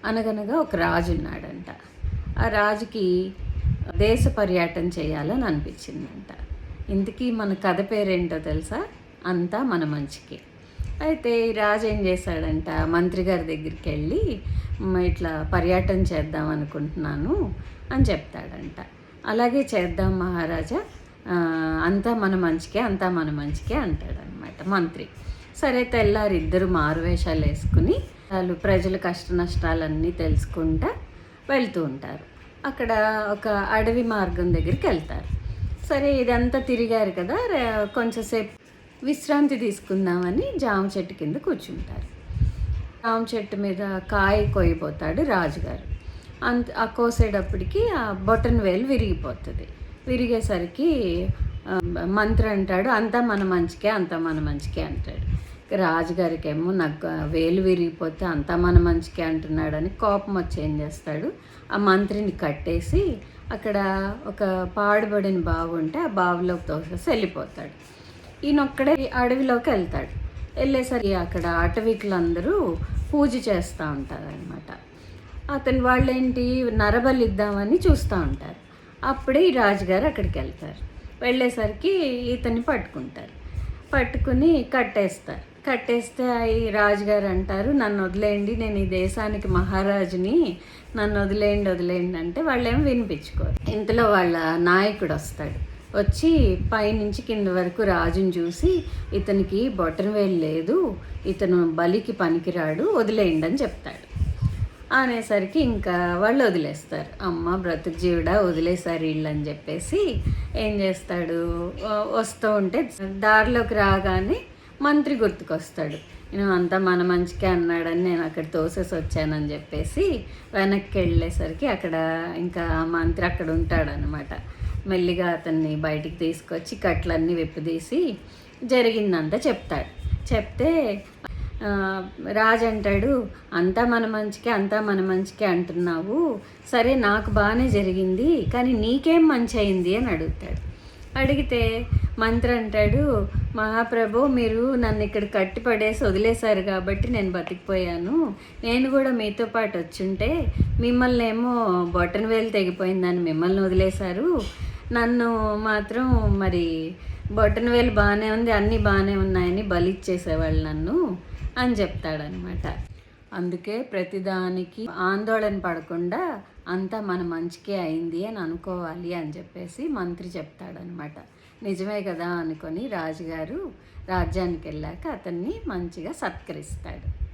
అనగనగా ఒక రాజు ఉన్నాడంట. ఆ రాజుకి దేశ పర్యటన చేయాలని అనిపించిందంట. ఇంతకీ మన కథ పేరేంటో తెలుసా? అంతా మన మంచికి. అయితే ఈ రాజు ఏం చేశాడంట, మంత్రి గారి దగ్గరికి వెళ్ళి ఇట్లా పర్యటన చేద్దాం అనుకుంటున్నాను అని చెప్తాడంట. అలాగే చేద్దాం మహారాజా, అంతా మన మంచికే, అంతా మన మంచికే అంటాడనమాట మంత్రి. సరే, తెల్లారి ఇద్దరు మారువేషాలు వేసుకుని వాళ్ళు ప్రజల కష్ట నష్టాలన్నీ తెలుసుకుంటా వెళ్తూ ఉంటారు. అక్కడ ఒక అడవి మార్గం దగ్గరికి వెళ్తారు. సరే, ఇదంతా తిరిగారు కదా, కొంచెంసేపు విశ్రాంతి తీసుకుందామని జామ చెట్టు కింద కూర్చుంటారు. జామ చెట్టు మీద కాయ కొయ్యిపోతాడు రాజుగారు. ఆ కోసేటప్పటికి ఆ బొటన్ వేలు విరిగిపోతుంది. విరిగేసరికి మంత్రి అంటాడు, అంతా మన మంచికే, అంతా మన మంచికే అంటాడు. రాజుగారికి ఏమో నాకు వేలు విరిగిపోతే అంతా మన మంచికే అంటున్నాడని కోపం వచ్చి ఏం చేస్తాడు, ఆ మంత్రిని కట్టేసి అక్కడ ఒక పాడుబడిన బావి ఉంటే ఆ బావిలోకి తోసేసి వెళ్ళిపోతాడు. ఈయనొక్కడే అడవిలోకి వెళ్తాడు. వెళ్ళేసరికి అక్కడ అటవికులందరూ పూజ చేస్తూ ఉంటారనమాట. అతని వాళ్ళేంటి నరబలి ఇద్దామని చూస్తూ ఉంటారు. అప్పుడే ఈ రాజుగారు అక్కడికి వెళ్తారు. వెళ్ళేసరికి ఇతన్ని పట్టుకుంటారు. పట్టుకుని కట్టేస్తే ఈ రాజుగారు అంటారు, నన్ను వదిలేయండి, నేను ఈ దేశానికి మహారాజుని, నన్ను వదిలేయండి అంటే వాళ్ళేమో వినిపించుకోరు. ఇంతలో వాళ్ళ నాయకుడు వస్తాడు. వచ్చి పైనుంచి కింద వరకు రాజుని చూసి, ఇతనికి బొటనవేలు లేదు, ఇతను బలికి పనికిరాడు, వదిలేయండి అని చెప్తాడు. అనేసరికి ఇంకా వాళ్ళు వదిలేస్తారు. అమ్మ బ్రతుకు జీవుడా, వదిలేసారు వీళ్ళు అని చెప్పేసి ఏం చేస్తాడు, వస్తూ ఉంటే దారిలోకి రాగానే మంత్రి గుర్తుకొస్తాడు. నేను అంతా మన మంచికే అన్నాడని నేను అక్కడ తోసేసి వచ్చానని చెప్పేసి వెనక్కి వెళ్ళేసరికి అక్కడ ఇంకా మంత్రి అక్కడ ఉంటాడనమాట. మెల్లిగా అతన్ని బయటికి తీసుకొచ్చి కట్లన్నీ విప్పదీసి జరిగిందంతా చెప్తాడు. చెప్తే రాజు అంటాడు, అంతా మన మంచికే, అంతా మన మంచికే అంటున్నావు, సరే నాకు బాగానే జరిగింది, కానీ నీకేం మంచి అయింది అని అడుగుతాడు. అడిగితే మంత్రి అంటాడు, మహాప్రభు మీరు నన్ను ఇక్కడ కట్టి పడేసి వదిలేశారు కాబట్టి నేను బతికిపోయాను. నేను కూడా మీతో పాటు వచ్చుంటే మిమ్మల్ని ఏమో బొటనవేలు తెగిపోయిందని మిమ్మల్ని వదిలేశారు, నన్ను మాత్రం మరి బొటనవేలు బాగానే ఉంది, అన్నీ బాగానే ఉన్నాయని బలిచ్చేసేవాళ్ళు నన్ను అని చెప్తాడనమాట. అందుకే ప్రతిదానికి ఆందోళన పడకుండా అంతా మన మంచికే అయింది అని అనుకోవాలి అని చెప్పేసి మంత్రి చెప్తాడనమాట. నిజమే కదా అనుకొని రాజుగారు రాజ్యానికి వెళ్ళాక అతన్ని మంచిగా సత్కరిస్తాడు.